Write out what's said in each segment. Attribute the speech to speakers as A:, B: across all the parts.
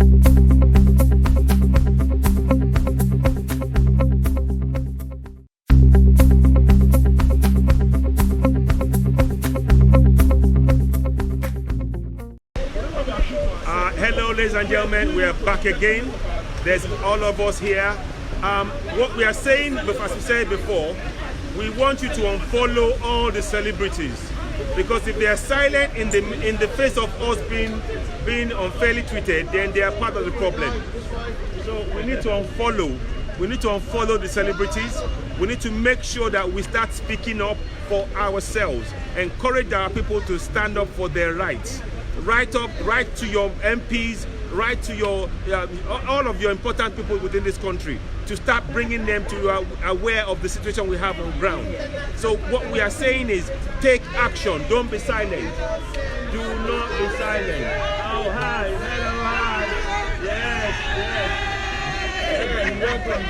A: Hello, ladies and gentlemen, we are back again. There's all of us here. What we are saying, as we said before, we want you to unfollow all the celebrities, because if they are silent in the face of us being unfairly treated, then they are part of the problem. So we need to unfollow. We need to unfollow the celebrities. We need to make sure that we start speaking up for ourselves, encourage our people to stand up for their rights. Write to your MPs, write to your all of your important people within this country to start bringing them to aware of the situation we have on ground. So what we are saying is, take action. Don't be silent. Do not be silent. Oh, hi. Hello, hi. Yes, yes. Welcome.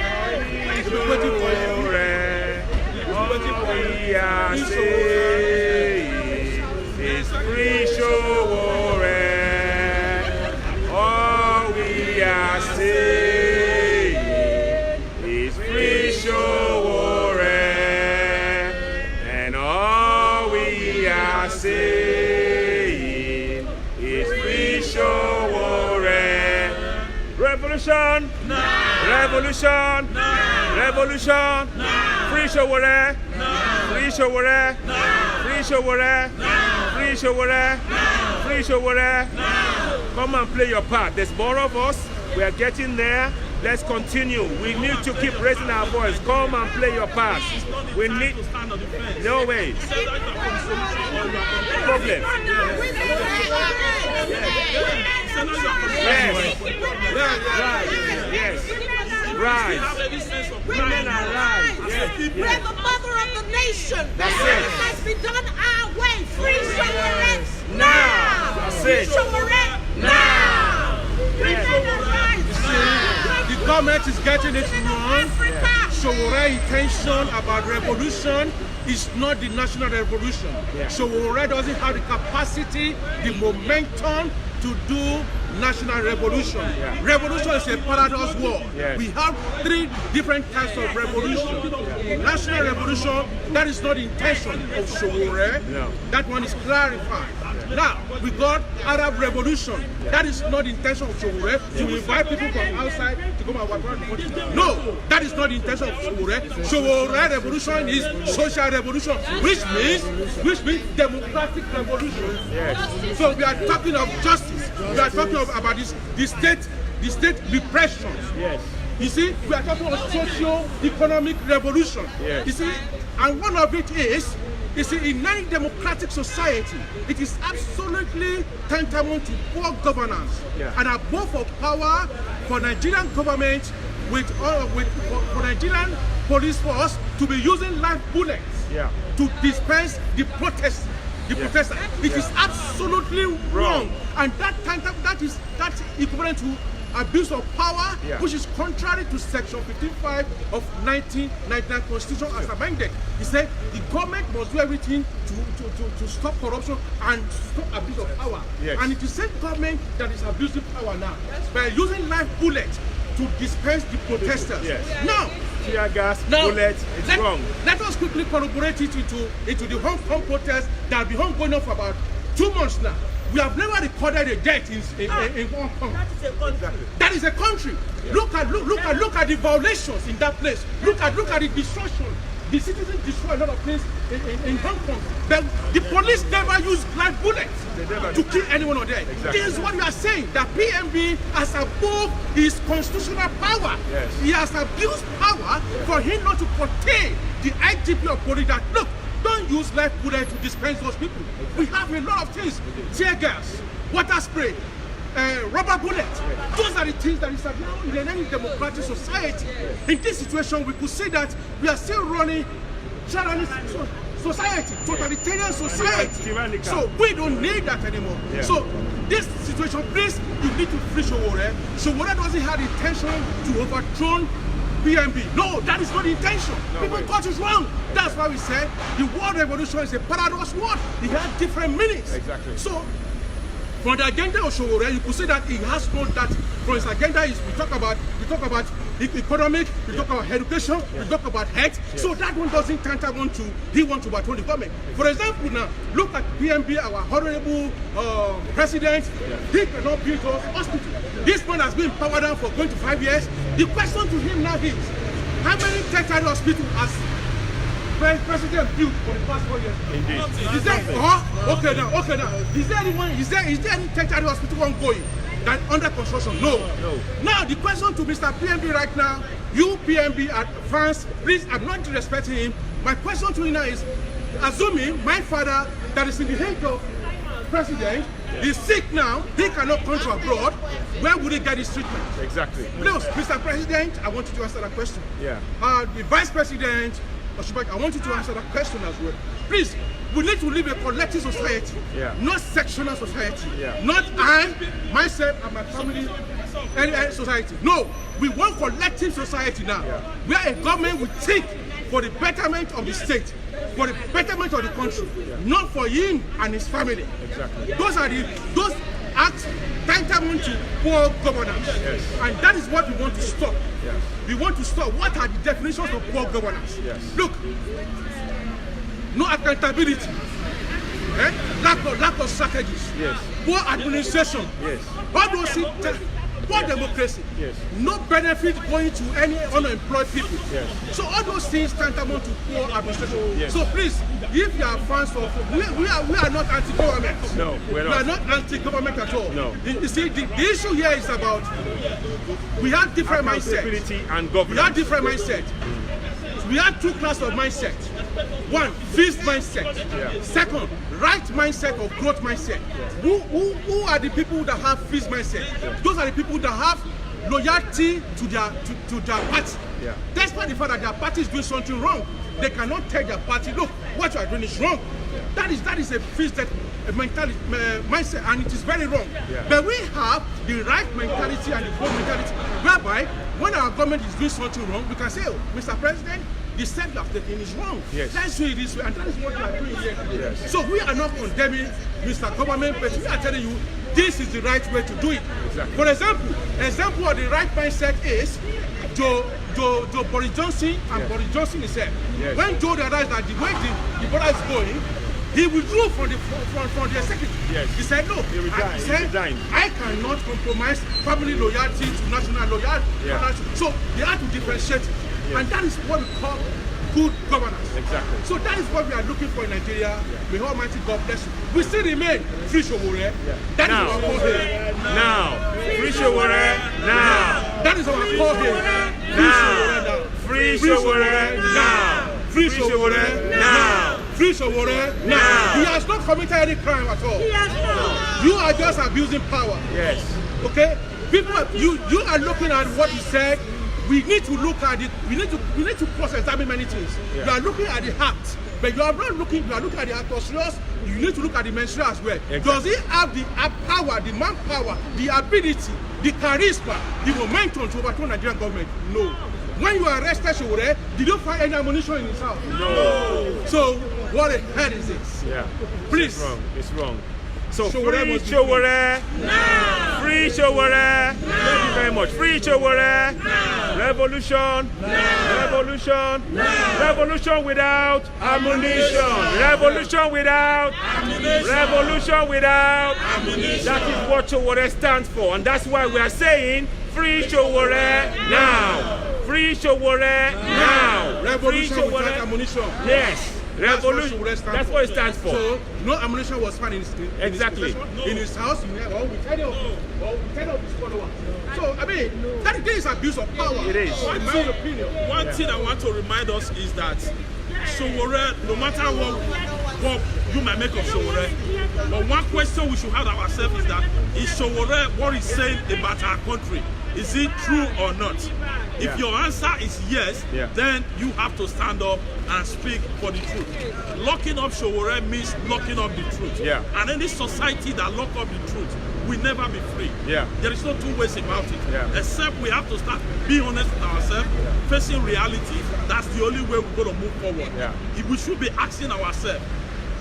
A: All we are saying is FreeSowore. All we are saying is FreeSowore. And all we are saying is FreeSowore. Revolution! No! Revolution! No! Revolution! No! FreeSowore! No! FreeSowore! No! FreeSowore! No! FreeSowore! No! FreeSowore! No! Come and play your part. There's more of us. We are getting there. Let's continue. We need to keep raising our voice. Come and play your part. We need to stand on the fence. No way. Problem. Yes. Right. Women are right.
B: We're the mother of the nation.
A: That's
B: it.
A: It
B: has been done our way. FreeSowore
A: now. That's it.
B: FreeSowore now. Women are right.
C: The government is getting it wrong. Sowore intention about revolution is not the national revolution. Sowore doesn't have the capacity, the momentum to do national revolution. Revolution is a paradox war. We have three different types of revolution. National revolution, that is not the intention of Sowore. That one is clarified. Now, we got Arab revolution. That is not the intention of Sowore, to invite people from outside to come and work around the country. No, that is not the intention of Sowore. Sowore revolution is social revolution, which means democratic revolution. So we are talking of justice. We are talking about the state repression. You see, we are talking about socio-economic revolution. You see, and one of it is, you see, in any democratic society, it is absolutely tantamount to poor governance and above of power for Nigerian government for Nigerian police force to be using live bullets to dispense the protest. Protester. It is absolutely wrong, and that's equivalent to abuse of power, which is contrary to Section 55 of 1999 Constitution as amended. He said the government must do everything to stop corruption and stop abuse of power. And it is the same government that is abusing power now by using live bullets to dispense the protesters. Now,
A: tear gas, bullets, it's wrong.
C: Let us quickly corroborate it into the Hong Kong protest that has been going on for about 2 months now. We have never recorded a death in Hong Kong. That is a country. Look at the violations in that place. Look at the destruction. The citizens destroy a lot of things in Hong Kong. The police never use live bullets to kill anyone on there. This is what we are saying. That PMB has above his constitutional power. He has abused power for him not to portray the IGP of police that, look, don't use live bullet to dispense those people. We have a lot of things. Tear gas, water spray, rubber bullets. Those are the things that is allowed in any democratic society. In this situation, we could say that we are still running society, totalitarian society. So we don't need that anymore. So this situation, please, you need to free Sowore. Sowore doesn't have the intention to overthrow PMB. No, that is not the intention. People thought it's wrong. That's why we said the word revolution is a paradox word. It has different meanings. So From the agenda of Sowore, you could see that he has no that. From his agenda is we talk about economic, we talk about education, we talk about health. So that one doesn't tantamount to he wants to overthrow the government. For example, now look at PMB, our honorable president. He cannot build us hospital. This man has been in power down for going to 5 years. The question to him now is, how many tertiary hospitals has president built for the past 4 years?
A: Indeed.
C: Is there, okay now. Is there any tertiary hospital ongoing that under construction? No. Now the question to Mr. PMB right now, you PMB at France, please, I'm not disrespecting him. My question to you now is, assuming my father that is in the head of president is sick now, he cannot come to abroad, where would he get his treatment?
A: Exactly.
C: Please, Mr. President, I want you to answer that question.
A: Yeah.
C: The Vice President, I want you to answer that question as well. Please, we need to live a collective society, not sectional society. Not I, myself, and my family, and society. No, we want collective society now, where a government will think for the betterment of the state, for the betterment of the country, not for him and his family.
A: Exactly.
C: Those acts tantamount to poor governance, and that is what we want to stop. We want to stop. What are the definitions of poor governance? Look, no accountability, lack of strategies, poor administration, all those things, poor democracy, no benefit going to any unemployed people. So all those things tantamount to poor administration. So please, if you are fans of, we are not anti-government.
A: No, we're not.
C: We are not anti-government at all.
A: No.
C: You see, the issue here is about we have different mindsets.
A: And governance.
C: We have different mindset. We have two classes of mindset. One, fixed mindset. Second, right mindset or growth mindset. Who are the people that have fixed mindset? Those are the people that have loyalty to their party. Despite the fact that their party is doing something wrong, they cannot tell their party, look, what you are doing is wrong. That is a fixed mentality, mindset, and it is very wrong. But we have the right mentality and the growth mentality, whereby when our government is doing something wrong, we can say, oh, Mr. President, the step you have taken is wrong. Let's do it this way, and that is what we are doing here. So we are not condemning Mr. Government, but we are telling you this is the right way to do it. For example of the right mindset is Joe Boris Johnson and Boris Johnson himself. When Joe realized that the way the border is going, he withdrew from the executive. He said, no, I cannot compromise family loyalty to national loyalty. So they have to differentiate it. And that is what we call good governance. So that is what we are looking for in Nigeria. May Almighty God bless you. We still remain FreeSowore. That is our call here.
A: Now. FreeSowore now.
C: That is our call here.
A: Now. FreeSowore now.
C: FreeSowore now. FreeSowore now. He has not committed any crime at all. You are just abusing power. Okay? People, you are looking at what he said. We need to look at it. We need to cross-examine many things. You are looking at the heart, but you are not looking. You are looking at the atmosphere. You need to look at the menstrual as well. Does he have the power, the manpower, the ability, the charisma, the momentum to overthrow Nigerian government? No. When you arrested Sowore, did you find any ammunition in his house?
A: No.
C: So what the hell is this? Please.
A: It's wrong. So
C: FreeSowore
A: now. FreeSowore. Thank you very much. FreeSowore now. Revolution. Revolution. Revolution without ammunition. Revolution without ammunition. Revolution without ammunition. That is what Sowore stands for, and that's why we are saying FreeSowore now. FreeSowore now.
C: Revolution without ammunition.
A: Yes. Revolution. That's what it stands for.
C: So no ammunition was found in his in his house. We tell you his followers. So I mean, that is abuse of power.
A: It is.
C: In my opinion.
D: One thing I want to remind us is that Sowore, no matter what you might make of Sowore, but one question we should have ourselves is that is Sowore what he's saying about our country? Is it true or not? If your answer is yes, then you have to stand up and speak for the truth. Locking up Sowore means locking up the truth. And any society that lock up the truth will never be free. There is no two ways about it. Except we have to start being honest with ourselves, facing reality. That's the only way we're going to move forward. If we should be asking ourselves,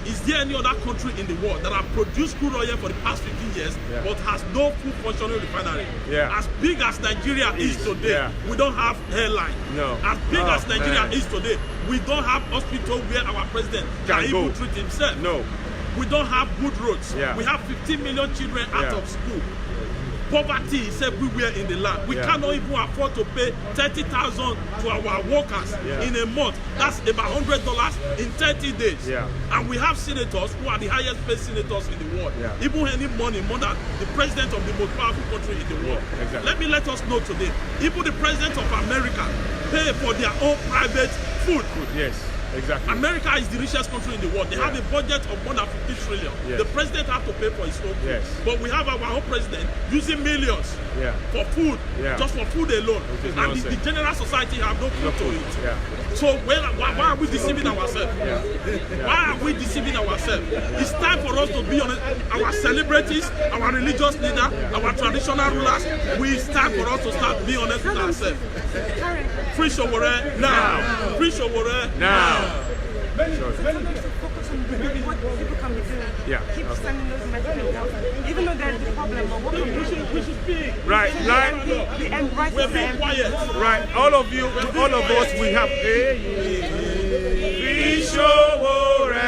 D: Is there any other country in the world that have produced crude oil for the past 15 years but has no full functioning refinery? As big as Nigeria is today, we don't have airline.
A: No.
D: As big as Nigeria is today, we don't have hospital where our president can even treat himself.
A: No.
D: We don't have good roads.
A: Yeah.
D: We have 15 million children out of school. Poverty is everywhere in the land. We cannot even afford to pay $30,000 to our workers in a month. That's about $100 in 30 days. And we have senators who are the highest paid senators in the world. Even any money more than the president of the most powerful country in the world. Let us know today, even the president of America pay for their own private food.
A: Exactly.
D: America is the richest country in the world. They have a budget of more than 50 trillion. The president has to pay for his own food. But we have our own president using millions for food, just for food alone. And the general society have no food to eat. So why are we deceiving ourselves? Why are we deceiving ourselves? It's time for us to be honest. Our celebrities, our religious leaders, our traditional rulers, it's time for us to start being honest with ourselves. Free Sowore now. Free Sowore now.
E: What people can be doing. Keep sending those messages out. Even though there's a problem, but what we should speak.
A: Right.
D: We're being quiet.
A: Right. All of us, we have Free Sowore.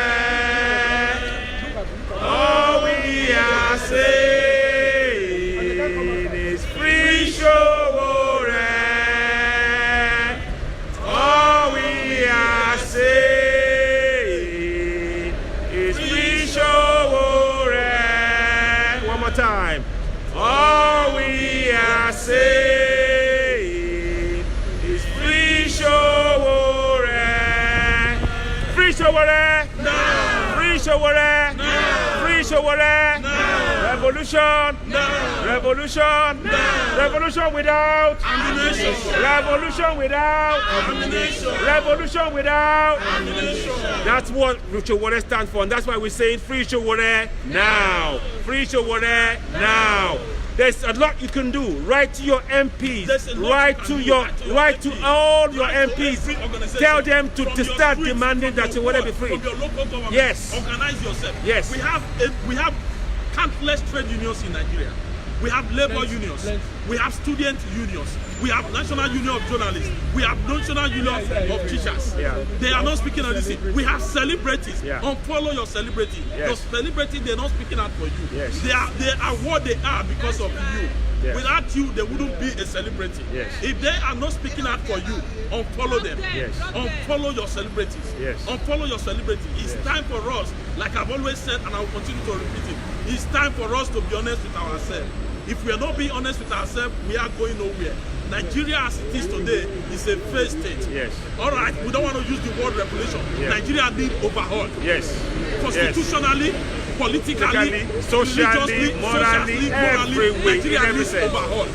A: All we are saying is Free Sowore. All we are saying is Free Sowore. One more time. All we are saying is Free Sowore. Free Sowore. No. Free Sowore. No. Free Sowore. No. Revolution. No. Revolution. No. Revolution without
D: Ammunition.
A: Revolution without
D: Ammunition.
A: Revolution without
D: Ammunition.
A: That's what Sowore stands for, and that's why we're saying Free Sowore now. Free Sowore now. There's a lot you can do. Write to your MPs. Write to all your MPs. Tell them to start demanding that Sowore be free.
D: From your local government.
A: Yes.
D: Organize yourself.
A: Yes.
D: We have countless trade unions in Nigeria. We have labor unions. We have student unions. We have National Union of Journalists. We have National Union of Teachers. They are not speaking on this thing. We have celebrities. Unfollow your celebrity. Your celebrity, they're not speaking out for you. They are what they are because of you. Without you, they wouldn't be a celebrity. If they are not speaking out for you, unfollow them. Unfollow your celebrities. Unfollow your celebrity. It's time for us, like I've always said, and I will continue to repeat it, it's time for us to be honest with ourselves. If we are not being honest with ourselves, we are going nowhere. Nigeria as it is today is a failed state. All right, we don't want to use the word revolution. Nigeria needs overhaul. Constitutionally, politically,
A: socially, morally, every way,
D: Nigeria needs overhaul.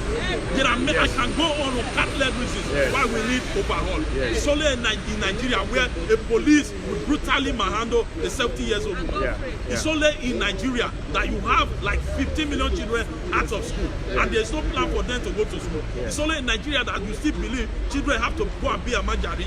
D: I can go on with countless reasons why we need overhaul. It's only in Nigeria where a police would brutally manhandle a 70-year-old woman. It's only in Nigeria that you have like 15 million children out of school and there's no plan for them to go to school. It's only in Nigeria that you still believe children have to go and be a majari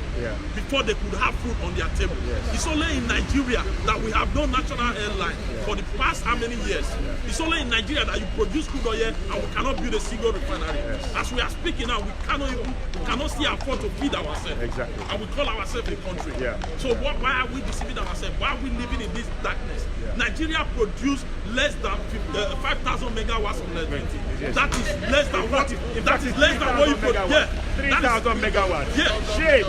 D: before they could have food on their table. It's only in Nigeria that we have no national airline for the past how many years. It's only in Nigeria that you produce crude oil and we cannot build a single refinery. As we are speaking now, we cannot still afford to feed ourselves. And we call ourselves a country. So why are we deceiving ourselves? Why are we living in this darkness? Nigeria produced less than 5,000 megawatts of electricity. That is less than what? That is less than what you produce.
A: 3,000 megawatts. Shame.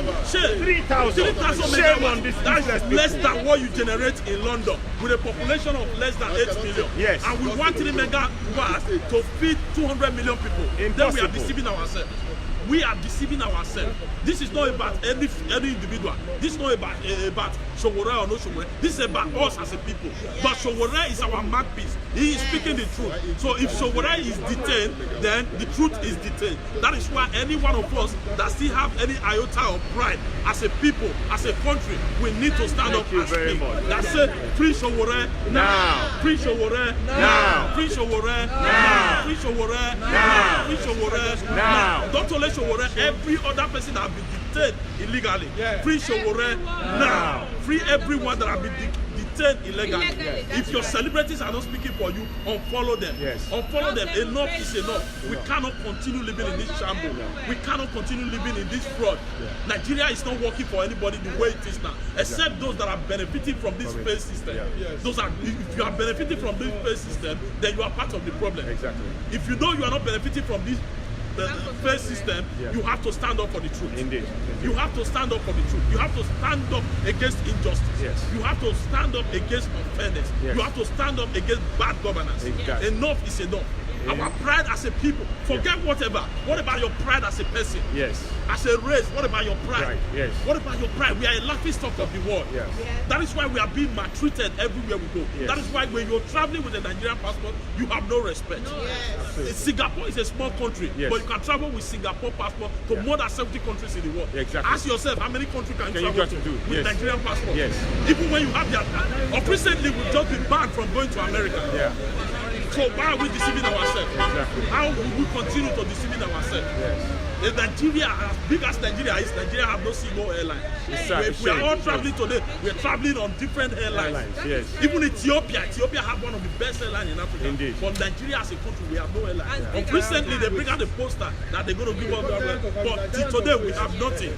A: 3,000. Shame on this.
D: That is less than what you generate in London with a population of less than 8 million. And we want 3 megawatts to feed 200 million people. Then we are deceiving ourselves. We are deceiving ourselves. This is not about any individual. This is not about Sowore or no Sowore. This is about us as a people. But Sowore is our mouthpiece. He is speaking the truth. So if Sowore is detained, then the truth is detained. That is why any one of us that still have any iota of pride as a people, as a country, we need to stand up and speak. That say, free Sowore now. Free Sowore now. Free Sowore now. Free Sowore now. Free Sowore now. Don't only Sowore, every other person that has been detained illegally. Free Sowore now. Free everyone that has been detained maintain illegally. If your celebrities are not speaking for you, unfollow them. Unfollow them. Enough is enough. We cannot continue living in this shambles. We cannot continue living in this fraud. Nigeria is not working for anybody the way it is now, except those that are benefiting from this pay system. Those are, if you are benefiting from this pay system, then you are part of the problem. If you know you are not benefiting from this pay system, you have to stand up for the truth. You have to stand up for the truth. You have to stand up against injustice. You have to stand up against unfairness. You have to stand up against bad governance. Enough is enough. Our pride as a people, forget whatever. What about your pride as a person? As a race, what about your pride? What about your pride? We are a laughing stock of the world. That is why we are being maltreated everywhere we go. That is why when you're traveling with a Nigerian passport, you have no respect. Singapore is a small country, but you can travel with Singapore passport to more than 70 countries in the world. Ask yourself, how many countries can you travel to with Nigerian passport? Even when you have your... recently, we've just been banned from going to America. So why are we deceiving ourselves? How will we continue to deceiving ourselves? In Nigeria, as big as Nigeria is, Nigeria have no single airline. If we are all traveling today, we are traveling on different airlines. Even Ethiopia have one of the best airlines in Africa. But Nigeria as a country, we have no airline. Recently, they bring out the poster that they're going to give us the airline. But till today, we have nothing.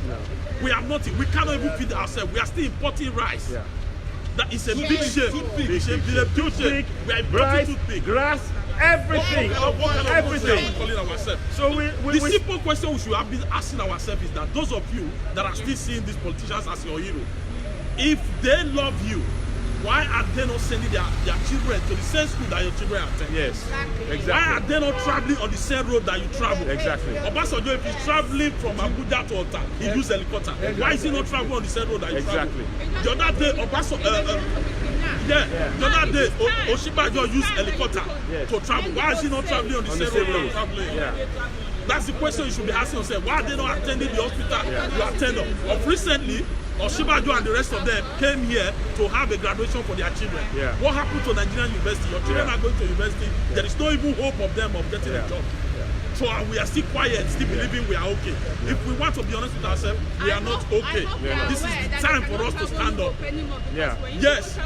D: We have nothing. We cannot even feed ourselves. We are still importing rice. That is a big shame. Toothpick, we are importing toothpick.
A: Grass, everything. Everything.
D: So the simple question we should have been asking ourselves is that those of you that are still seeing these politicians as your hero, if they love you, why are they not sending their children to the same school that your children attend? Why are they not traveling on the same road that you travel? Obasanjo, if he's traveling from Abuja to Ota, he uses helicopter. Why is he not traveling on the same road that you travel? The other day, the other day, Oshibajo used helicopter to travel. Why is he not traveling on the same road that you traveling? That's the question you should be asking yourself. Why are they not attending the hospital you attend of? Recently, Oshibajo and the rest of them came here to have a graduation for their children. What happened to Nigerian university? Your children are going to university. There is no even hope of them of getting a job. So we are still quiet, still believing we are okay. If we want to be honest with ourselves, we are not okay. This is the time for us to stand up. Yes.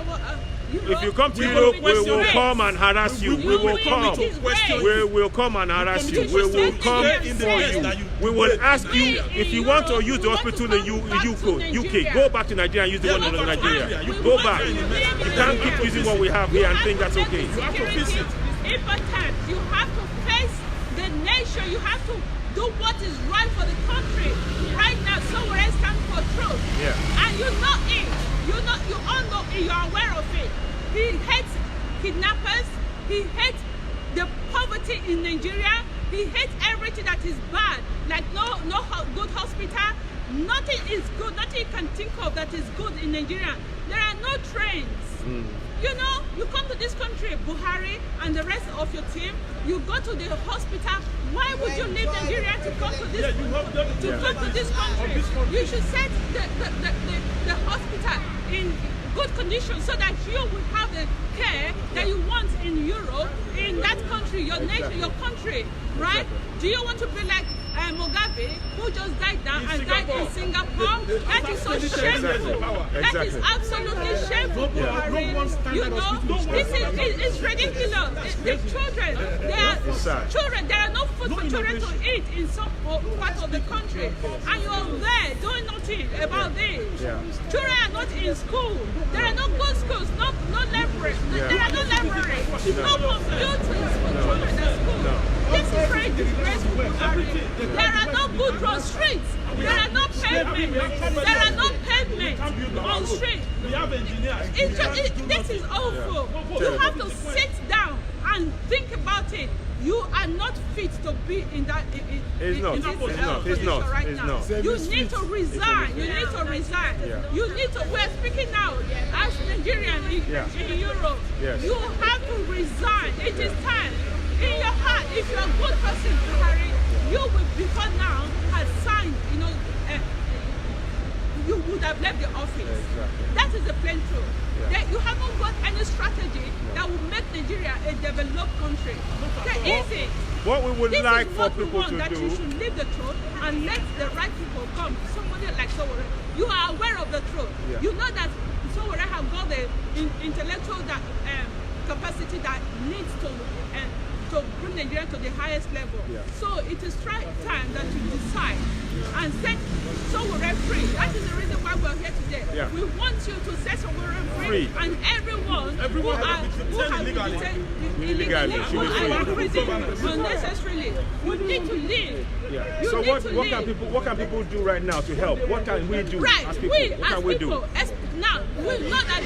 A: If you come to Europe, we will come and harass you. We will come. We will come and harass you. We will come for you. We will ask you if you want to use the hospital in UK. Go back to Nigeria and use the one in Nigeria. Go back. You can't keep using what we have here and think that's okay.
B: You have to visit. Important. You have to face the nation. You have to do what is right for the country. Right now, Sowore stands for truth. And you know it. You all know it. You are aware of it. He hates kidnappers. He hates the poverty in Nigeria. He hates everything that is bad. Like no good hospital. Nothing is good. Nothing you can think of that is good in Nigeria. There are no trains. You know, you come to this country, Buhari and the rest of your team, you go to the hospital. Why would you leave Nigeria to come to this country? You should set the hospital in good condition so that you will have the care that you want in Europe, in that country, your nation, your country, right? Do you want to be like Mugabe, who just died now and died in Singapore? That is so shameful. That is absolutely shameful. You know, it's ridiculous. The children, there are no food for children to eat in some part of the country, and you are there doing nothing about this. Children are not in school. There are no good schools, no libraries. There are no libraries, no computers for children at school. This is very disgraceful. There are no good road streets. There are no pavements. There are no pavements on streets.
D: We have engineers.
B: This is awful. You have to sit down and think about it. You are not fit to be in that position right now. You need to resign. You need to resign. You need to. We're speaking now as Nigerians in Europe. You have to resign. It is time. In your heart, if you're a good person, Buhari, you will before now have signed, you would have left the office. That is the plain truth. You haven't got any strategy that will make Nigeria a developed country.
A: What we would like for people to
B: that
A: do.
B: You should leave the truth and let the right people come. Somebody like Sowore, you are aware of the truth. You know that Sowore have got the intellectual capacity that needs to bring Nigeria to the highest level.
A: Yeah.
B: So it is time that you decide and set Sowore free. That is the reason why we're here today.
A: Yeah.
B: We want you to set Sowore free, and everyone who has been detained illegally, who are in prison unnecessarily, you need to leave.
A: Yeah.
B: You
A: So
B: need to leave.
A: what can people do right now to help? What can we do
B: Right,
A: as people? What can we do?
B: Now, we know that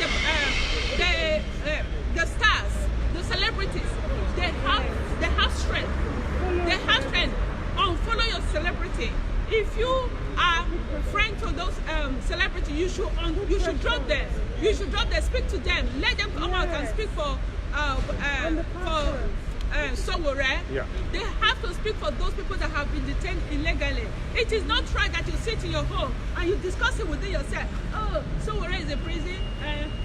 B: the stars, the celebrities, they have strength. They have strength. Follow your celebrity. If you are friend to those celebrities, you should drop them. You should drop them. Speak to them. Let them come out and speak for Sowore.
A: Yeah.
B: They have to speak for those people that have been detained illegally. It is not right that you sit in your home and you discuss it within yourself. Oh, Sowore is in prison.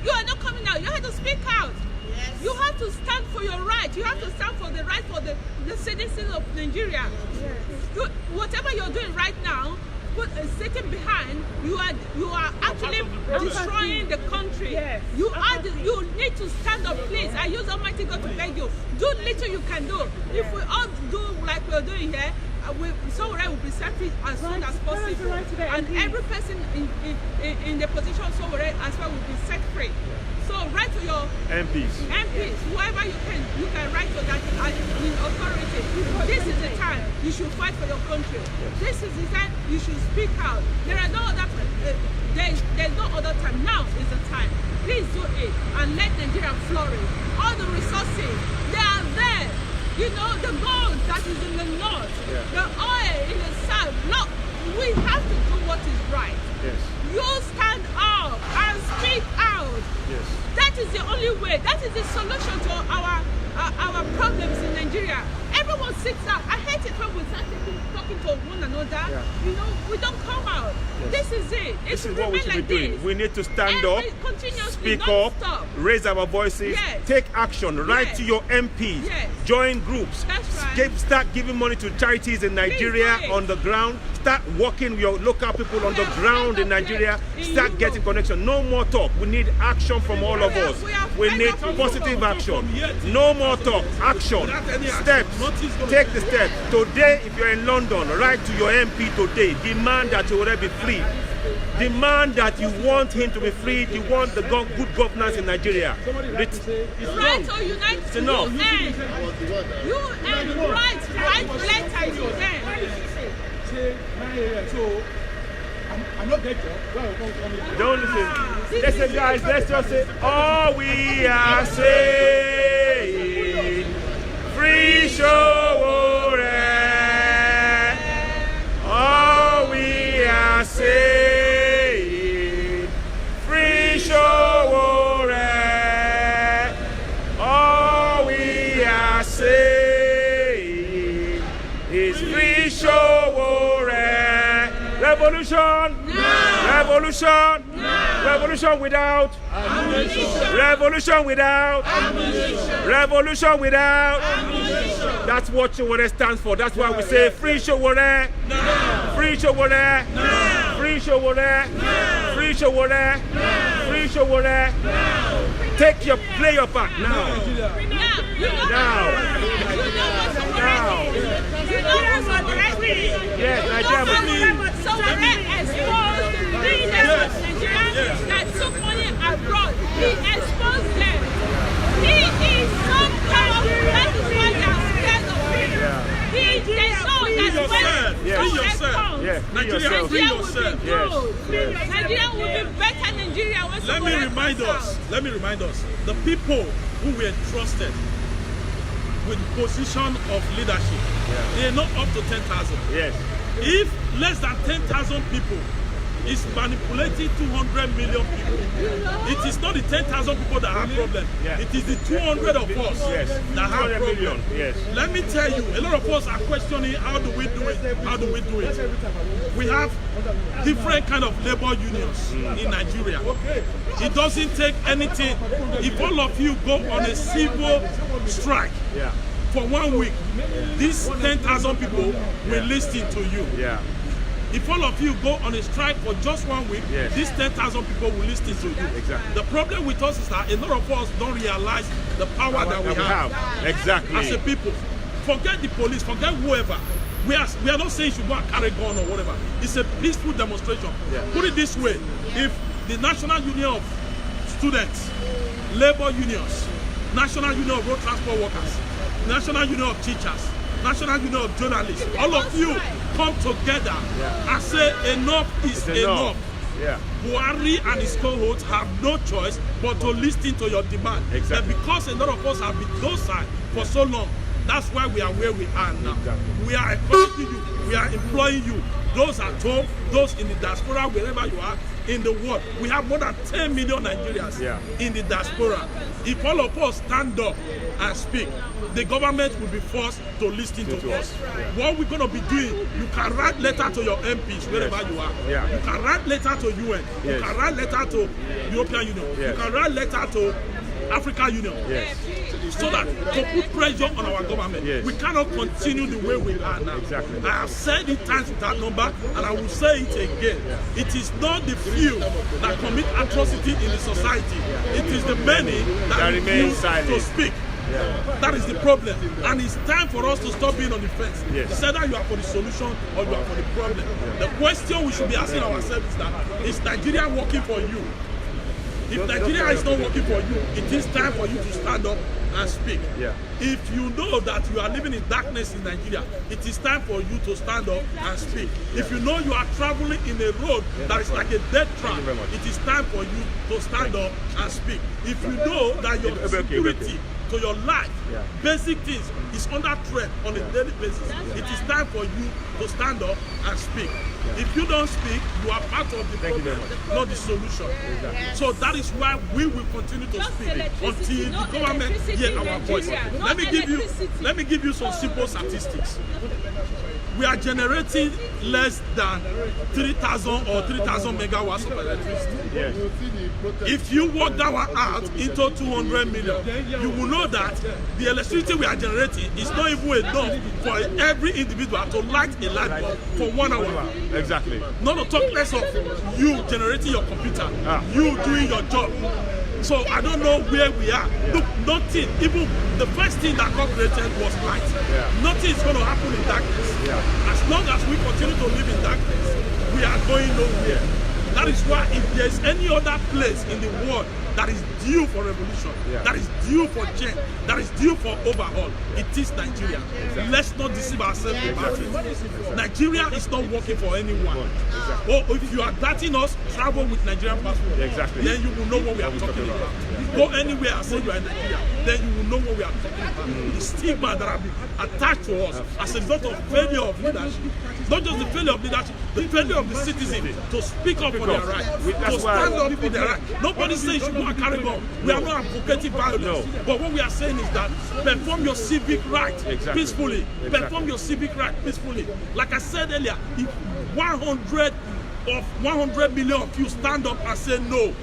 B: You are not coming out. You have to speak out. Yes. You have to stand for your right. You have to stand for the right for the citizens of Nigeria. Yes. Whatever you're doing right now, sitting behind, you are actually destroying the country. Yes. You need to stand up, please. I use Almighty God to beg you. Do little you can do. If we all do like we're doing here, Sowore will be set free as soon as possible. And every person in the position of Sowore as well will be set free. So write to your MPs, whoever you can write to that in authority. This is the time you should fight for your country. Yes. This is the time you should speak out. There are no other there's no other time. Now is the time. Please do it and let Nigeria flourish. All the resources, they are there. You know, the gold that is in the north, the oil in the south. Look, we have to do what is right.
A: Yes.
B: You stand up and speak out.
A: Yes.
B: That is the only way. That is the solution to our problems in Nigeria. Everyone sits out. I hate it when we start talking to one another. Yeah. You know, we don't come out. Yes. This is it.
A: This is what we should be doing. We need to stand up, speak up, raise our voices, take action, write to your MPs, join groups, start giving money to charities in Nigeria on the ground, start working with your local people on the ground in Nigeria, start getting connection. No more talk. We need action from all of us. We need positive action. No more talk. Action. Steps. Take the step. Today, if you're in London, write to your MP today. Demand that Sowore be free. Demand that you want him to be free. You want the good governance in Nigeria.
B: Right or unite.
A: It's enough.
B: UN. Write letter to them.
C: So, I'm not dead,
A: don't listen. Listen, guys, let's just say, all we are saying, free Sowore. All we are saying, free Sowore. All we are saying is free Sowore. Revolution! No! Revolution! No! Revolution without ammunition! Revolution without ammunition! Revolution without ammunition! That's what Sowore stands for. That's why we say free Sowore! No! Free Sowore! No! Free Sowore! No! Free Sowore! No! Free Sowore! No! Play your part now! Now! Yes, Nigeria.
B: Sowore exposed the leaders of Nigeria that took money abroad. He exposed them. He is so powerful. That is why they are scared of him. They know that when Nigeria will be good. Nigeria will be better Nigeria when
D: Let me remind us. The people who were trusted with position of leadership, they are not up to 10,000.
A: Yes.
D: If less than 10,000 people is manipulating 200 million people, it is not the 10,000 people that have problem. It is the 200 of us that have problem. Let me tell you, a lot of us are questioning how do we do it? How do we do it? We have different kind of labor unions in Nigeria. It doesn't take anything. If all of you go on a civil strike, for 1 week, these 10,000 people will listen to you. If all of you go on a strike for just 1 week, these 10,000 people will listen to you.
A: Exactly.
D: The problem with us is that a lot of us don't realize the power that we have.
A: Exactly.
D: As a people. Forget the police, forget whoever. We are not saying you should go and carry a gun or whatever. It's a peaceful demonstration. Put it this way, if the National Union of Students, Labor Unions, National Union of Road Transport Workers, National Union of Teachers, National Union of Journalists, all of you come together and say enough is enough. Buhari and his cohorts have no choice but to listen to your demand. And because a lot of us have been docile for so long, that's why we are where we are now. We are encouraging you, we are employing you. Those at home, those in the diaspora, wherever you are in the world. We have more than 10 million Nigerians in the diaspora. If all of us stand up and speak, the government will be forced to listen to us. What we're going to be doing, you can write letter to your MPs wherever you are. You can write letter to UN. You can write letter to European Union. You can write letter to African Union. So that to put pressure on our government. We cannot continue the way we are now. I have said it times without number, and I will say it again. It is not the few that commit atrocity in the society. It is the many that refuse to speak. That is the problem, and it's time for us to stop being on the fence. It's either you are for the solution or you are for the problem. The question we should be asking ourselves is that, is Nigeria working for you? If Nigeria is not working for you, it is time for you to stand up and speak. If you know that you are living in darkness in Nigeria, it is time for you to stand up and speak. If you know you are traveling in a road that is like a death trap, it is time for you to stand up and speak. If you know that your security to your life, basic things is under threat on a daily basis, it is time for you to stand up and speak. If you don't speak, you are part of the problem, not the solution. So that is why we will continue to speak until the government hears our voice. Let me give you some simple statistics. We are generating less than 3,000 or 3,000 megawatts of electricity. If you work that one out into 200 million, you will know that the electricity we are generating is not even enough for every individual to light a light bulb for 1 hour.
A: Exactly.
D: Not to talk less of you generating your computer, you doing your job. So I don't know where we are. Look, nothing, even the first thing that God created was light. Nothing is going to happen in darkness. As long as we continue to live in darkness, we are going nowhere. That is why if there is any other place in the world that is due for revolution, that is due for change, that is due for overhaul, it is Nigeria. Let's not deceive ourselves about it. Nigeria is not working for anyone. Or if you are doubting us, travel with Nigerian passport. Then you will know what we are talking about. Go anywhere and say you are in Nigeria, then you will know what we are talking about. The stigma that have been attached to us as a result of failure of leadership. Not just the failure of leadership, the failure of the citizen to speak up for their right, to stand up for their right. Nobody says you should go and carry gun. We are not advocating violence. But what we are saying is that perform your civic right peacefully. Perform your civic right peacefully. Like I said earlier, if 100 million of you stand up and say no,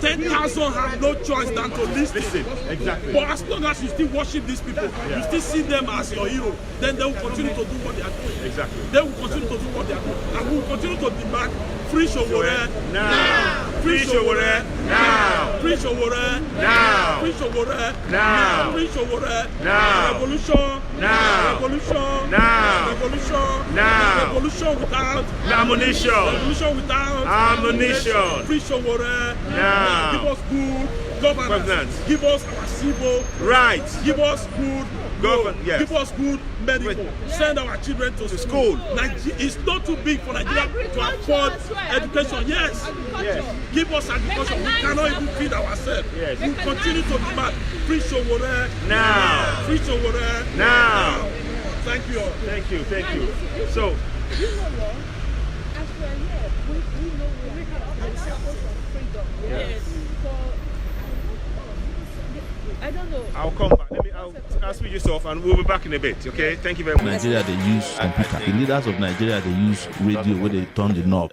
D: 10,000 have no choice than to listen. But as long as you still worship these people, you still see them as your hero, then they will continue to do what they are doing. They will continue to do what they are doing. And we will continue to demand free Sowore now. Free Sowore now. Free Sowore now. Free Sowore now. Free Sowore now. Revolution now. Revolution now. Revolution now. Revolution without
A: ammunition.
D: Revolution without
A: ammunition.
D: Free Sowore
A: now.
D: Give us good governance. Give us our civil
A: rights.
D: Give us good
A: governance.
D: Give us good medical. Send our children to school. It's not too big for Nigeria to afford education. Yes. Give us agriculture. We cannot even feed ourselves. We continue to demand free Sowore now. Free Sowore now. Thank you all.
A: Thank you. Thank you. So.
E: You know what? As we are here, we know we have freedom. Yes. I don't know.
A: I'll come back. I'll switch this off and we'll be back in a bit. Okay? Thank you very much.
F: Nigeria, they use computer. The leaders of Nigeria, they use radio where they turn the knob.